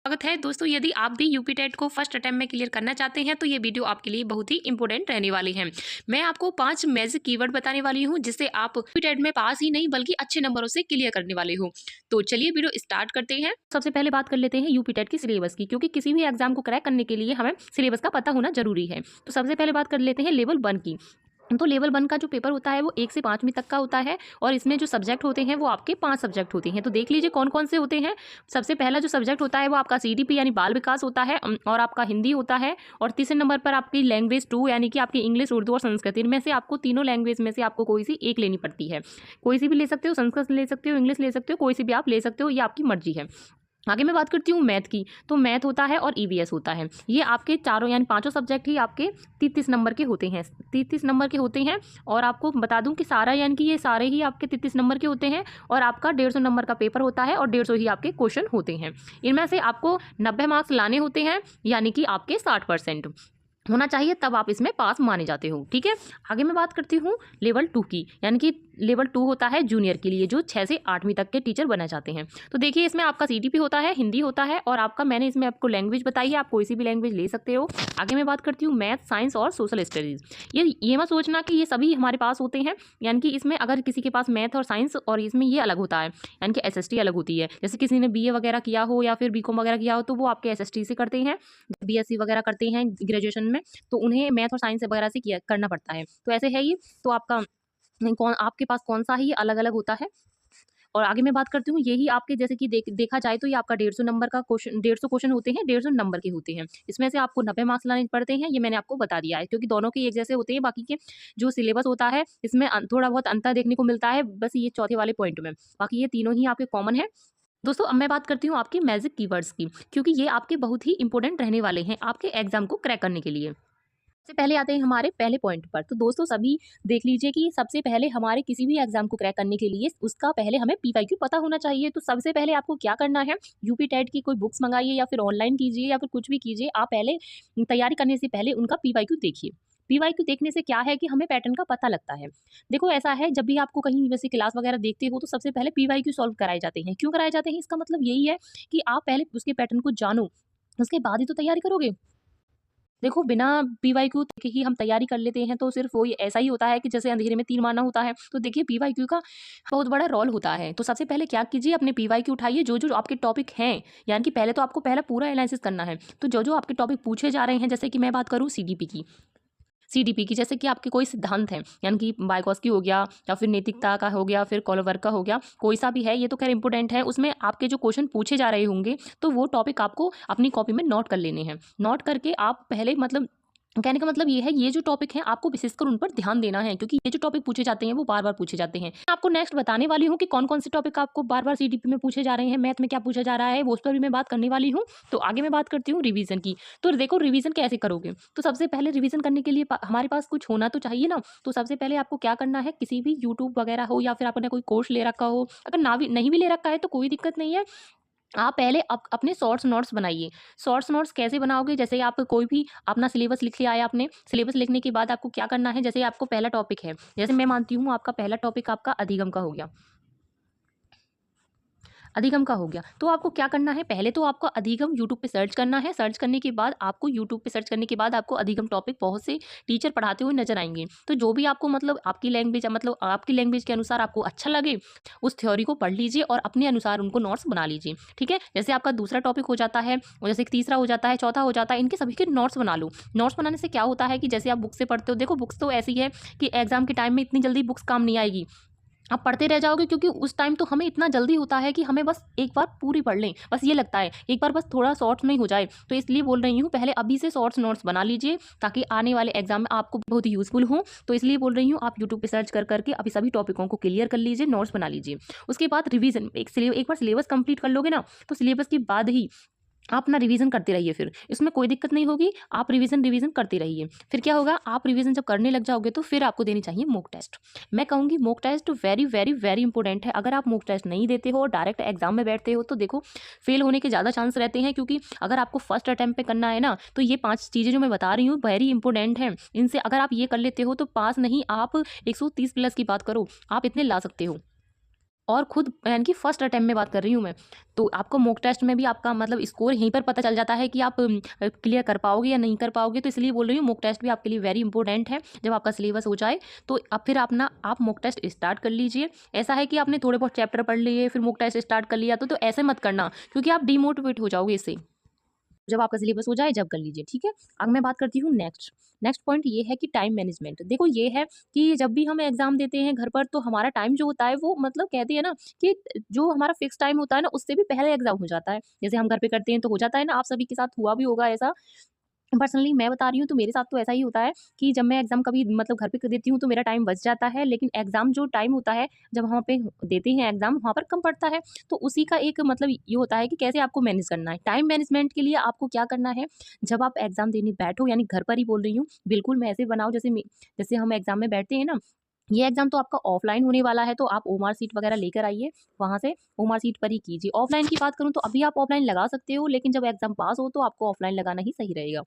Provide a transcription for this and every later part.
स्वागत है दोस्तों। यदि आप भी यूपी टेट को फर्स्ट अटेम्प्ट में क्लियर करना चाहते हैं तो ये वीडियो आपके लिए बहुत ही इंपॉर्टेंट रहने वाली है। मैं आपको 5 मैजिक कीवर्ड बताने वाली हूं जिससे आप यूपी टेट में पास ही नहीं बल्कि अच्छे नंबरों से क्लियर करने वाले हो। तो चलिए वीडियो स्टार्ट करते हैं। सबसे पहले बात कर लेते हैं यूपी टेट की सिलेबस की, क्योंकि किसी भी एग्जाम को क्रैक करने के लिए हमें सिलेबस का पता होना जरूरी है। तो सबसे पहले बात कर लेते हैं लेवल 1 की। तो लेवल 1 का जो पेपर होता है वो 1 से 5वीं तक का होता है और इसमें जो सब्जेक्ट होते हैं वो आपके 5 सब्जेक्ट होते हैं। तो देख लीजिए कौन कौन से होते हैं। सबसे पहला जो सब्जेक्ट होता है वो आपका सीडीपी यानी बाल विकास होता है और आपका हिंदी होता है। और तीसरे नंबर पर आपकी लैंग्वेज 2 यानी कि आपकी इंग्लिश, उर्दू और संस्कृत। इनमें से आपको तीनों लैंग्वेज में से आपको कोई सी एक लेनी पड़ती है। कोई सी भी ले सकते हो, संस्कृत ले सकते हो, इंग्लिश ले सकते हो, कोई सी भी आप ले सकते हो, ये आपकी मर्जी है। आगे मैं बात करती हूँ मैथ की। तो मैथ होता है और ईवीएस होता है। ये आपके चारों यानी पांचों सब्जेक्ट ही आपके 33 नंबर के होते हैं। 33 नंबर के होते हैं और आपको बता दूं कि सारा यानी कि ये सारे ही आपके 33 नंबर के होते हैं और आपका 150 नंबर का पेपर होता है और 150 ही आपके क्वेश्चन होते हैं। इनमें से आपको 90 मार्क्स लाने होते हैं यानी कि आपके 60% होना चाहिए, तब आप इसमें पास माने जाते हो। ठीक है, आगे मैं बात करती हूँ लेवल 2 की, यानी कि लेवल 2 होता है जूनियर के लिए जो 6 से 8वीं तक के टीचर बनना चाहते हैं। तो देखिए इसमें आपका सीडीपी होता है, हिंदी होता है और आपका मैंने इसमें आपको लैंग्वेज बताई है, आप कोई सी भी लैंग्वेज ले सकते हो। आगे मैं बात करती हूँ मैथ, साइंस और सोशल स्टडीज़। ये मत सोचना कि ये सभी हमारे पास होते हैं, यानी कि इसमें अगर किसी के पास मैथ और साइंस और इसमें ये अलग होता है, यानी कि एसएसटी अलग होती है। जैसे किसी ने बीए वगैरह किया हो या फिर बीकॉम वगैरह किया हो तो वो आपके एसएसटी से करते हैं। बीएससी वगैरह करते हैं ग्रेजुएशन में तो उन्हें मैथ और साइंस वगैरह से किया करना पड़ता है। तो ऐसे है ये। तो आपके पास कौन सा ही अलग अलग होता है। और आगे मैं बात करती हूँ, यही आपके जैसे कि देखा जाए तो ये आपका 150 नंबर का क्वेश्चन, 150 क्वेश्चन होते हैं, 150 नंबर के होते हैं। इसमें से आपको 90 मार्क्स लाने पड़ते हैं, ये मैंने आपको बता दिया है, क्योंकि दोनों के एक जैसे होते हैं। बाकी के जो सिलेबस होता है इसमें थोड़ा बहुत अंतर देखने को मिलता है, बस ये चौथे वाले पॉइंट में। बाकी ये तीनों ही आपके कॉमन है। दोस्तों अब मैं बात करती हूँ आपकी मैजिक कीवर्ड्स की, क्योंकि ये आपके बहुत ही इंपॉर्टेंट रहने वाले हैं आपके एग्जाम को क्रैक करने के लिए। सबसे पहले आते हैं हमारे पहले पॉइंट पर। तो दोस्तों सभी देख लीजिए कि सबसे पहले हमारे किसी भी एग्जाम को क्रैक करने के लिए उसका पहले हमें पीवाईक्यू पता होना चाहिए। तो सबसे पहले आपको क्या करना है, यूपी टेट की कोई बुक्स मंगाइए या फिर ऑनलाइन कीजिए या फिर कुछ भी कीजिए, आप पहले तैयारी करने से पहले उनका पीवाईक्यू देखिए। पीवाईक्यू देखने से क्या है कि हमें पैटर्न का पता लगता है। देखो ऐसा है, जब भी आपको कहीं वैसे क्लास वगैरह देखते हो तो सबसे पहले पीवाईक्यू सॉल्व कराए जाते हैं। क्यों कराए जाते हैं, इसका मतलब यही है कि आप पहले उसके पैटर्न को जानो, उसके बाद ही तो तैयारी करोगे। देखो बिना पीवाईक्यू के ही हम तैयारी कर लेते हैं तो सिर्फ वो ऐसा ही होता है कि जैसे अंधेरे में तीर मारना होता है। तो देखिए पीवाईक्यू का बहुत बड़ा रोल होता है। तो सबसे पहले क्या कीजिए, अपने पीवाईक्यू उठाइए, जो जो आपके टॉपिक हैं, यानी कि पहले तो आपको पहला पूरा एनालिसिस करना है। तो जो जो आपके टॉपिक पूछे जा रहे हैं, जैसे कि मैं बात करूँ सीडीपी की, जैसे कि आपके कोई सिद्धांत है, यानी कि बायकॉस्की हो गया या फिर नैतिकता का हो गया, फिर कॉलवर का हो गया, कोई सा भी है, ये तो खैर इंपॉर्टेंट है। उसमें आपके जो क्वेश्चन पूछे जा रहे होंगे तो वो टॉपिक आपको अपनी कॉपी में नोट कर लेने हैं। नोट करके आप पहले मतलब कहने का मतलब ये है, ये जो टॉपिक है आपको विशेषकर उन पर ध्यान देना है, क्योंकि ये जो टॉपिक पूछे जाते हैं वो बार बार पूछे जाते हैं। मैं आपको नेक्स्ट बताने वाली हूँ कि कौन कौन से टॉपिक आपको बार बार सीडीपी में पूछे जा रहे हैं, मैथ में क्या पूछा जा रहा है, वो उस पर भी मैं बात करने वाली हूँ। तो आगे मैं बात करती हूँ रिवीजन की। तो देखो रिवीजन कैसे करोगे। तो सबसे पहले रिवीजन करने के लिए हमारे पास कुछ होना तो चाहिए ना। तो सबसे पहले आपको क्या करना है, किसी भी यूट्यूब वगैरह हो या फिर आपने कोई कोर्स ले रखा हो, अगर ना भी नहीं भी ले रखा है तो कोई दिक्कत नहीं है, आप पहले अपने शॉर्ट्स नोट्स बनाइए। शॉर्ट्स नोट्स कैसे बनाओगे, जैसे आप कोई भी अपना सिलेबस लिख के आए, आपने सिलेबस लिखने के बाद आपको क्या करना है, जैसे आपको पहला टॉपिक है, जैसे मैं मानती हूँ आपका पहला टॉपिक आपका अधिगम का हो गया, अधिगम का हो गया। तो आपको क्या करना है, पहले तो आपको अधिगम यूट्यूब पे सर्च करना है। सर्च करने के बाद आपको यूट्यूब पे सर्च करने के बाद आपको अधिगम टॉपिक बहुत से टीचर पढ़ाते हुए नजर आएंगे। तो जो भी आपको मतलब आपकी लैंग्वेज के अनुसार आपको अच्छा लगे उस थ्योरी को पढ़ लीजिए और अपने अनुसार उनको नोट्स बना लीजिए। ठीक है, जैसे आपका दूसरा टॉपिक हो जाता है, और जैसे तीसरा हो जाता है, चौथा हो जाता है, इनके सभी के नोट्स बना लो। नोट्स बनाने से क्या होता है कि जैसे आप बुक से पढ़ते हो, देखो बुक्स तो ऐसी है कि एग्जाम के टाइम में इतनी जल्दी बुक्स काम नहीं आएगी, आप पढ़ते रह जाओगे, क्योंकि उस टाइम तो हमें इतना जल्दी होता है कि हमें बस एक बार पूरी पढ़ लें, बस ये लगता है एक बार बस थोड़ा शॉर्ट्स में हो जाए। तो इसलिए बोल रही हूँ पहले अभी से शॉर्ट्स नोट्स बना लीजिए ताकि आने वाले एग्जाम में आपको बहुत यूजफुल हो। तो इसलिए बोल रही हूँ आप यूट्यूब पे सर्च कर करके अभी सभी टॉपिकों को क्लियर कर लीजिए, नोट्स बना लीजिए। उसके बाद रिवीजन, एक बार सिलेबस कंप्लीट कर लोगे ना, तो सिलेबस के बाद ही आप ना रिवीजन करते रहिए, फिर इसमें कोई दिक्कत नहीं होगी। आप रिवीजन करते रहिए। फिर क्या होगा, आप रिवीजन जब करने लग जाओगे तो फिर आपको देनी चाहिए मॉक टेस्ट। मैं कहूँगी mock test very very very important है। अगर आप मॉक टेस्ट नहीं देते हो और डायरेक्ट एग्जाम में बैठते हो तो देखो फेल होने के ज़्यादा चांस रहते हैं, क्योंकि अगर आपको फर्स्ट अटैम्प्ट पे करना है ना, तो ये 5 चीज़ें जो मैं बता रही हूँ वेरी इंपॉर्टेंट हैं। इनसे अगर आप ये कर लेते हो तो पास नहीं, आप 130 प्लस की बात करो, आप इतने ला सकते हो। और खुद यानी कि फर्स्ट अटेम्प्ट में बात कर रही हूँ मैं। तो आपको मॉक टेस्ट में भी आपका मतलब स्कोर यहीं पर पता चल जाता है कि आप क्लियर कर पाओगे या नहीं कर पाओगे। तो इसलिए बोल रही हूँ मॉक टेस्ट भी आपके लिए वेरी इंपॉर्टेंट है। जब आपका सिलेबस हो जाए तो अब फिर अपना आप मॉक टेस्ट स्टार्ट कर लीजिए। ऐसा है कि आपने थोड़े बहुत चैप्टर पढ़ लिए फिर मॉक टेस्ट स्टार्ट कर लिया तो ऐसे मत करना, क्योंकि आप डिमोटिवेट हो जाओगे इससे। जब आपका सिलेबस हो जाए जब कर लीजिए, ठीक है। अब मैं बात करती हूँ नेक्स्ट पॉइंट ये है कि टाइम मैनेजमेंट। देखो ये है कि जब भी हम एग्जाम देते हैं घर पर तो हमारा टाइम जो होता है वो मतलब कहते हैं ना कि जो हमारा फिक्स टाइम होता है ना उससे भी पहले एग्जाम हो जाता है। जैसे हम घर पे करते हैं तो हो जाता है ना, आप सभी के साथ हुआ भी होगा ऐसा। पर्सनली मैं बता रही हूँ तो मेरे साथ तो ऐसा ही होता है कि जब मैं एग्जाम कभी मतलब घर पे कर देती हूँ तो मेरा टाइम बच जाता है, लेकिन एग्जाम जो टाइम होता है जब वहाँ पे देते हैं एग्जाम वहाँ पर कम पड़ता है। तो उसी का एक मतलब ये होता है कि कैसे आपको मैनेज करना है। टाइम मैनेजमेंट के लिए आपको क्या करना है, जब आप एग्जाम देने बैठो यानी घर पर ही बोल रही हूँ, बिल्कुल मैं ऐसे बनाओ जैसे हम एग्जाम में बैठते हैं ना। ये एग्जाम तो आपका ऑफलाइन होने वाला है तो आप ओमार सीट वगैरह लेकर आइए, वहाँ से ओमार सीट पर ही कीजिए। ऑफलाइन की बात करूँ तो अभी आप ऑफलाइन लगा सकते हो, लेकिन जब एग्जाम पास हो तो आपको ऑफलाइन लगाना ही सही रहेगा।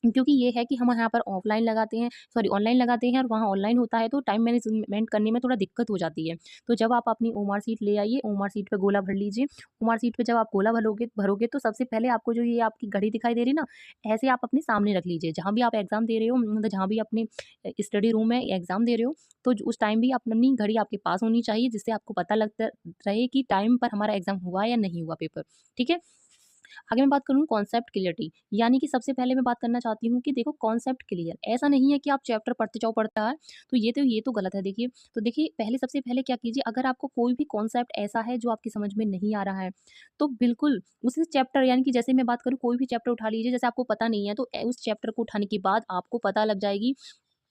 क्योंकि ये है कि हम यहाँ पर ऑफलाइन लगाते हैं, सॉरी ऑनलाइन लगाते हैं और वहाँ ऑनलाइन होता है तो टाइम मैनेजमेंट करने में थोड़ा दिक्कत हो जाती है। तो जब आप अपनी ओमार सीट ले आइए, ओमार सीट पे गोला भर लीजिए। ओमार सीट पे जब आप गोला भरोगे भरोगे तो सबसे पहले आपको जो ये आपकी घड़ी दिखाई दे रही है ना, ऐसे आप अपने सामने रख लीजिए। जहाँ भी आप एग्जाम दे रहे हो मतलब जहाँ भी अपने स्टडी रूम में एग्जाम दे रहे हो तो उस टाइम भी अपनी घड़ी आपके पास होनी चाहिए, जिससे आपको पता लगता रहे कि टाइम पर हमारा एग्जाम हुआ या नहीं हुआ पेपर, ठीक है। आगे मैं बात करूँ कॉन्सेप्ट क्लियरिटी, यानी कि सबसे पहले मैं बात करना चाहती हूँ कि देखो कॉन्सेप्ट क्लियर ऐसा नहीं है कि आप चैप्टर पढ़ते जाओ पढ़ता है। तो ये तो गलत है। देखिए तो देखिए पहले सबसे पहले क्या कीजिए, अगर आपको कोई भी कॉन्सेप्ट ऐसा है जो आपकी समझ में नहीं आ रहा है तो बिल्कुल उस चैप्टर यानी कि जैसे मैं बात करूँ कोई भी चैप्टर उठा लीजिए, जैसे आपको पता नहीं है तो उस चैप्टर को उठाने के बाद आपको पता लग जाएगी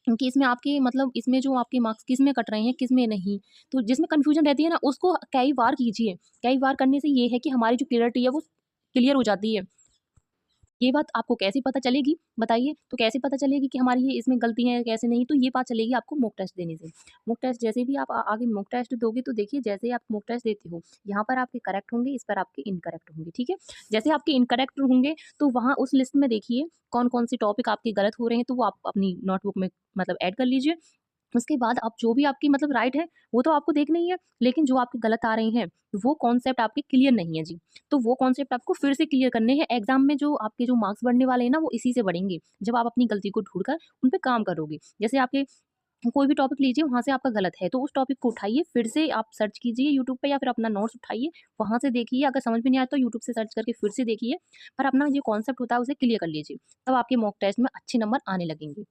कि इसमें आपके मतलब इसमें जो आपके मार्क्स किस में कट रहे हैं किस में नहीं। तो जिसमें कन्फ्यूजन रहती है ना उसको कई बार कीजिए। कई बार करने से ये है कि हमारी जो क्लियरिटी है वो क्लियर हो जाती है। ये बात आपको कैसे पता चलेगी बताइए? तो कैसे पता चलेगी कि हमारी ये इसमें गलती है कैसे नहीं? तो ये बात चलेगी आपको मॉक टेस्ट देने से। मॉक टेस्ट जैसे भी आप आगे मॉक टेस्ट दोगे तो देखिए जैसे आप मॉक टेस्ट देते हो, यहाँ पर आपके करेक्ट होंगे, इस पर आपके इनकरेक्ट होंगे, ठीक है? जैसे आपके इनकरेक्ट होंगे तो वहाँ उस लिस्ट में देखिए कौन-कौन से टॉपिक आपके गलत हो रहे हैं तो वो आप अपनी नोटबुक में मतलब ऐड कर लीजिए। उसके बाद आप जो भी आपकी मतलब राइट है, वो तो आपको देखना ही है, लेकिन जो आपके गलत आ रहे हैं, वो कॉन्सेप्ट आपके क्लियर नहीं है जी। तो वो कॉन्सेप्ट आपको फिर से क्लियर करने हैं, एग्ज़ाम में जो आपके जो मार्क्स बढ़ने वाले हैं ना, वो इसी से बढ़ेंगे, जब आप अपनी गलती को ढूँढकर उन पे काम करोगे। जैसे आपके कोई भी टॉपिक लीजिए, वहाँ से आपका गलत है, तो उस टॉपिक को उठाइए, फिर से आप सर्च कीजिए यूट्यूब पे या फिर अपना नोट्स उठाइए, वहाँ से देखिए, अगर समझ में नहीं आया तो यूट्यूब से सर्च करके फिर से देखिए, पर अपना जो कॉन्सेप्ट होता है, उसे क्लियर कर लीजिए। तब आपके मॉक टेस्ट में अच्छे नंबर आने लगेंगे।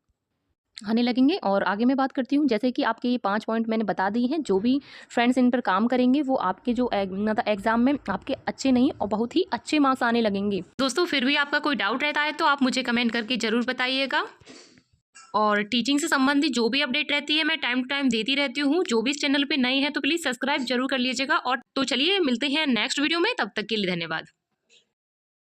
और आगे मैं बात करती हूँ जैसे कि आपके ये 5 पॉइंट मैंने बता दिए हैं, जो भी फ्रेंड्स इन पर काम करेंगे वो आपके जो मतलब एग्जाम में आपके अच्छे नहीं और बहुत ही अच्छे मार्क्स आने लगेंगे। दोस्तों फिर भी आपका कोई डाउट रहता है तो आप मुझे कमेंट करके ज़रूर बताइएगा। और टीचिंग से संबंधित जो भी अपडेट रहती है मैं टाइम टू टाइम देती रहती हूँ। जो भी इस चैनल पे नए हैं तो प्लीज़ सब्सक्राइब जरूर कर लीजिएगा। और तो चलिए मिलते हैं नेक्स्ट वीडियो में, तब तक के लिए धन्यवाद।